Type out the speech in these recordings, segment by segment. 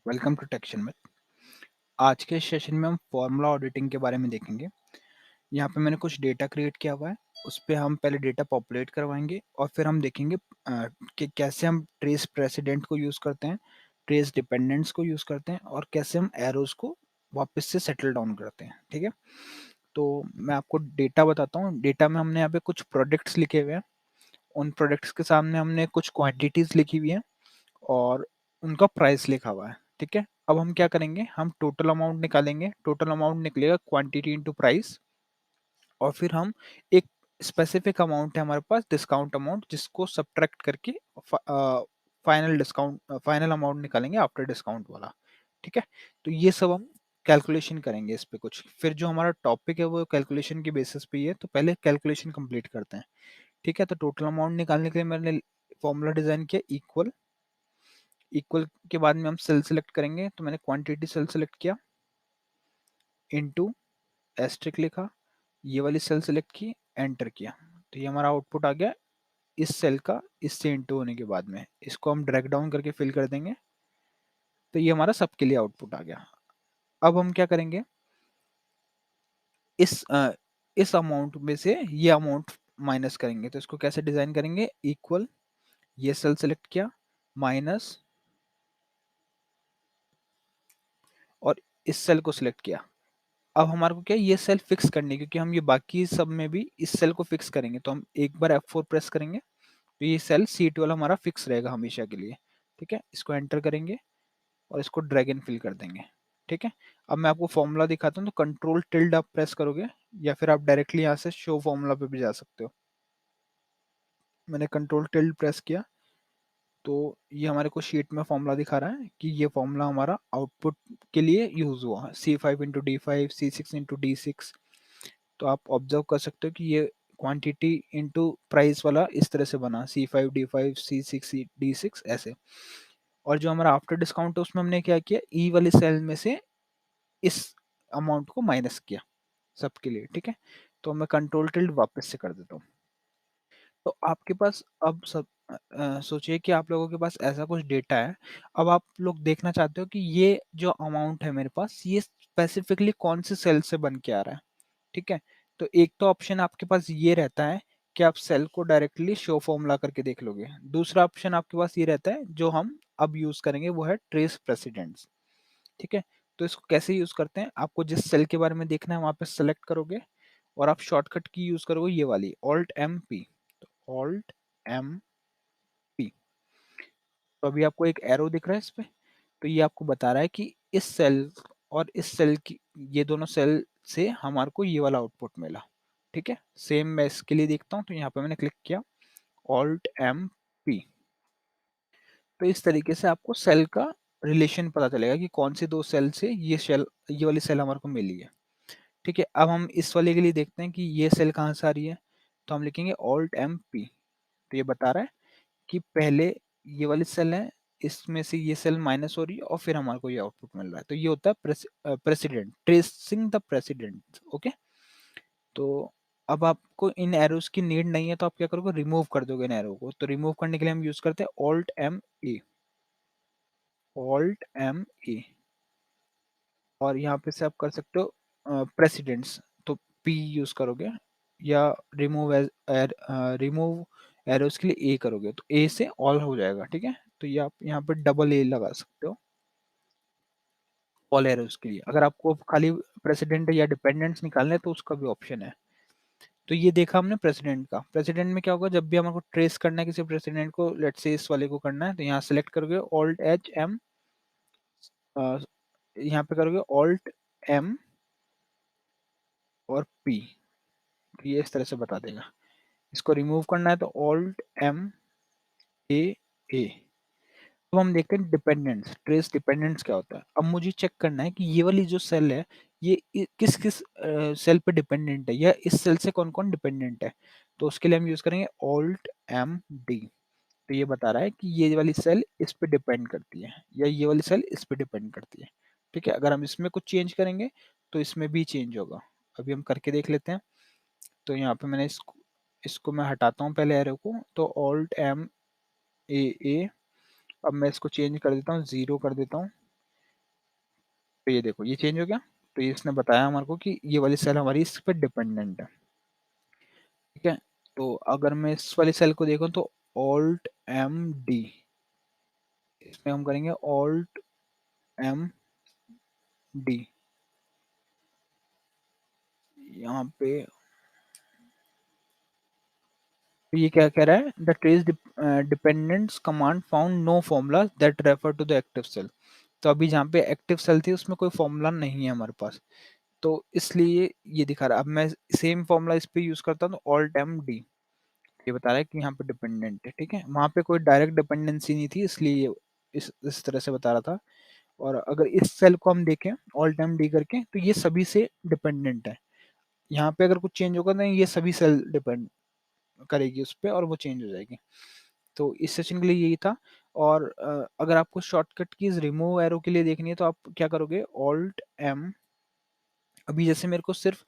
Welcome to टेक्शन में। आज के सेशन में हम फॉर्मूला ऑडिटिंग के बारे में देखेंगे। यहाँ पे मैंने कुछ डेटा क्रिएट किया हुआ है, उस पे हम पहले डेटा पॉपुलेट करवाएंगे और फिर हम देखेंगे कि कैसे हम ट्रेस प्रेसिडेंट को यूज़ करते हैं, ट्रेस डिपेंडेंट्स को यूज़ करते हैं और कैसे हम एरोज को वापस से सेटल डाउन करते हैं। ठीक है, तो मैं आपको डेटा बताता हूँ। डेटा में हमने यहाँ पे कुछ प्रोडक्ट्स लिखे हुए हैं, उन प्रोडक्ट्स के सामने हमने कुछ क्वांटिटीज लिखी हुई है और उनका प्राइस लिखा हुआ है। ठीक है, अब हम क्या करेंगे, हम टोटल अमाउंट निकालेंगे। टोटल अमाउंट निकलेगा क्वांटिटी इनटू प्राइस और फिर हम एक स्पेसिफिक अमाउंट है हमारे पास डिस्काउंट अमाउंट, जिसको सब्ट्रैक्ट करके फाइनल डिस्काउंट फाइनल अमाउंट निकालेंगे आफ्टर डिस्काउंट वाला। ठीक है, तो ये सब हम कैलकुलेशन करेंगे इस पे कुछ। फिर जो हमारा टॉपिक है वो कैलकुलेशन के बेसिस पे ही है, तो पहले कैलकुलेशन कंप्लीट करते हैं। ठीक है, तो टोटल अमाउंट निकालने के लिए मैंने फॉर्मूला डिजाइन किया इक्वल। इक्वल के बाद में हम सेल सेलेक्ट करेंगे, तो मैंने क्वांटिटी सेल सेलेक्ट किया, इनटू एस्ट्रिक लिखा, ये वाली सेल सेलेक्ट की, एंटर किया, तो ये हमारा आउटपुट आ गया इस सेल का इससे इनटू होने के बाद में। इसको हम ड्रैग डाउन करके फिल कर देंगे, तो ये हमारा सबके लिए आउटपुट आ गया। अब हम क्या करेंगे, इस इस अमाउंट में से ये अमाउंट माइनस करेंगे। तो इसको कैसे डिजाइन करेंगे, इक्वल, ये सेल सेलेक्ट किया, माइनस, और इस सेल को सिलेक्ट किया। अब हमारे को क्या है, ये सेल फिक्स करनी है, क्योंकि हम ये बाकी सब में भी इस सेल को फिक्स करेंगे। तो हम एक बार F4 प्रेस करेंगे, तो ये सेल C12 हमारा फिक्स रहेगा हमेशा के लिए। ठीक है, इसको एंटर करेंगे और इसको ड्रैग एंड फिल कर देंगे। ठीक है, अब मैं आपको फॉर्मूला दिखाता हूँ, तो कंट्रोल टिल्ड आप प्रेस करोगे या फिर आप डायरेक्टली यहाँ से शो फॉर्मूला पे भी जा सकते हो। मैंने कंट्रोल टिल्ड प्रेस किया, तो ये हमारे को शीट में फॉर्मूला दिखा रहा है कि ये फॉर्मूला हमारा आउटपुट के लिए यूज हुआ है, C5 into D5, C6 into D6। तो आप ऑब्जर्व कर सकते हो कि ये क्वांटिटी इंटू प्राइस वाला इस तरह से बना, C5 D5 C6 D6 ऐसे। और जो हमारा आफ्टर डिस्काउंट है उसमें हमने क्या किया, ई वाली सेल में से इस अमाउंट को माइनस किया सबके लिए। ठीक है, तो मैं कंट्रोल टिल्ड वापस से कर देता हूँ। तो आपके पास अब सब सोचिए कि आप लोगों के पास ऐसा कुछ डेटा है। अब आप लोग देखना चाहते हो कि ये जो अमाउंट है मेरे पास, ये स्पेसिफिकली कौन से सेल से बन के आ रहा है। ठीक है, तो एक तो ऑप्शन आपके पास ये रहता है कि आप सेल को डायरेक्टली शो फॉर्मूला करके देख लोगे। दूसरा ऑप्शन आपके पास ये रहता है जो हम अब यूज करेंगे, वो है ट्रेस प्रेसिडेंट्स। ठीक है, तो इसको कैसे यूज करते हैं, आपको जिस सेल के बारे में देखना है वहां पे सेलेक्ट करोगे और आप शॉर्टकट की यूज करोगे, ये वाली ऑल्ट एम पी। तो ऑल्ट एम पी, तो अभी आपको एक एरो दिख रहा है इस पे, तो ये आपको बता रहा है कि इस सेल और इस सेल की, ये दोनों सेल से हमारे को ये वाला आउटपुट मिला। ठीक है, सेम मैं इसके लिए देखता हूँ, तो यहाँ पे मैंने क्लिक किया ऑल्ट एम पी। तो इस तरीके से आपको सेल का रिलेशन पता चलेगा कि कौन सी दो सेल से ये वाली सेल हमारे को मिली है। ठीक है, अब हम इस वाले के लिए देखते हैं कि ये सेल कहाँ से आ रही है, तो हम लिखेंगे ऑल्ट एम पी। तो ये बता रहा है कि पहले ये वाली सेल है, इसमें से ये सेल माइनस हो रही है और फिर हमारे को ये आउटपुट मिल रहा है। तो ये होता है president, tracing the president. Okay, तो अब आपको इन एरोस की नीड नहीं है, तो आप क्या करोगे, रिमूव कर दोगे इन एरो को। तो रिमूव करने के लिए हम यूज करते हैं alt M A, alt M A. और यहाँ पे से आप कर सकते हो प्रेसिडेंट्स, तो पी यूज करोगे, या रिमूव रिमूव एरोस के लिए ए करोगे, तो ए से ऑल हो जाएगा। ठीक है, तो ये आप यहाँ पे डबल ए लगा सकते हो ऑल एरोस के लिए। अगर आपको खाली प्रेसिडेंट या डिपेंडेंट्स निकालने हैं तो उसका भी ऑप्शन है। तो ये देखा हमने प्रेसिडेंट का। प्रेसिडेंट में क्या होगा, जब भी हमको ट्रेस करना है किसी प्रेसिडेंट को, लेट्स से इस वाले को करना है, तो यहाँ सेलेक्ट करोगे ऑल्ट एच एम, यहाँ पे करोगे ऑल्ट एम और पी, तो ये इस तरह से बता देगा। इसको रिमूव करना है तो ऑल्ट एम ए ए। तो हम देखते हैं डिपेंडेंट्स, ट्रेस डिपेंडेंट्स क्या होता है। अब मुझे चेक करना है कि ये वाली जो सेल है, ये किस किस सेल पे डिपेंडेंट है, या इस सेल से कौन कौन डिपेंडेंट है। तो उसके लिए हम यूज करेंगे ऑल्ट एम डी। तो ये बता रहा है कि ये वाली सेल इस पे डिपेंड करती है, या ये वाली सेल इस पे डिपेंड करती है। ठीक है, अगर हम इसमें कुछ चेंज करेंगे तो इसमें भी चेंज होगा। अभी हम करके देख लेते हैं। तो यहाँ पे मैंने इसको मैं हटाता हूँ पहले एरो को, तो ऑल्ट एम ए ए। अब मैं इसको चेंज कर देता हूँ, 0 कर देता हूँ, तो ये देखो ये चेंज हो गया। तो ये इसने बताया हमारे को कि ये वाली सेल हमारी इस पे डिपेंडेंट है। ठीक है, तो अगर मैं इस वाली सेल को देखूं तो ऑल्ट एम डी, इसमें हम करेंगे ऑल्ट एम डी। यहाँ पे तो ये क्या कह रहा है, the trace dependents command found no formula that refer to the active cell. तो अभी जहाँ पे एक्टिव सेल थी उसमें कोई फॉर्मूला नहीं है हमारे पास, तो इसलिए ये दिखा रहा है। अब मैं सेम फॉर्मूला इस पे यूज करता हूँ तो ऑल्ट एम डी, ये बता रहा है कि यहाँ पे डिपेंडेंट है। ठीक है, वहाँ पे कोई डायरेक्ट डिपेंडेंसी नहीं थी इसलिए ये इस तरह से बता रहा था। और अगर इस सेल को हम देखें ऑल्ट एम डी करके तो ये सभी से डिपेंडेंट है। यहाँ पे अगर कुछ चेंज होगा तो ये सभी सेल डिपेंड करेगी उस पर और वो चेंज हो जाएगी। तो इस सेशन के लिए यही था। और अगर आपको शॉर्टकट कीज रिमूव एरो के लिए देखनी है तो आप क्या करोगे, ऑल्ट एम, अभी जैसे मेरे को सिर्फ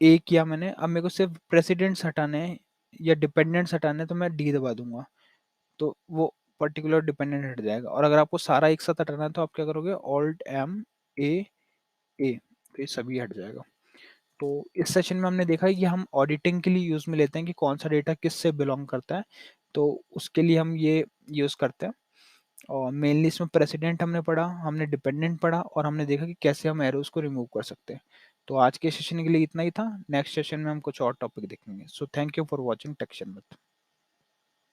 ए किया मैंने, अब मेरे को सिर्फ प्रेसिडेंट्स हटाने हैं या डिपेंडेंट्स हटाने हैं तो मैं डी दबा दूंगा, तो वो पर्टिकुलर डिपेंडेंट हट जाएगा। और अगर आपको सारा एक साथ हटाना है तो आप क्या करोगे, ऑल्ट एम ए ए, तो ये सभी हट जाएगा। तो इस सेशन में हमने देखा है कि हम ऑडिटिंग के लिए यूज में लेते हैं कि कौन सा डेटा किस से बिलोंग करता है, तो उसके लिए हम ये यूज करते हैं। और मेनली इसमें प्रेसिडेंट हमने पढ़ा, हमने डिपेंडेंट पढ़ा, और हमने देखा कि कैसे हम एरोज को रिमूव कर सकते हैं। तो आज के सेशन के लिए इतना ही था। नेक्स्ट सेशन में हम कुछ और टॉपिक देखेंगे। So thank you for watching टेक्शन विद।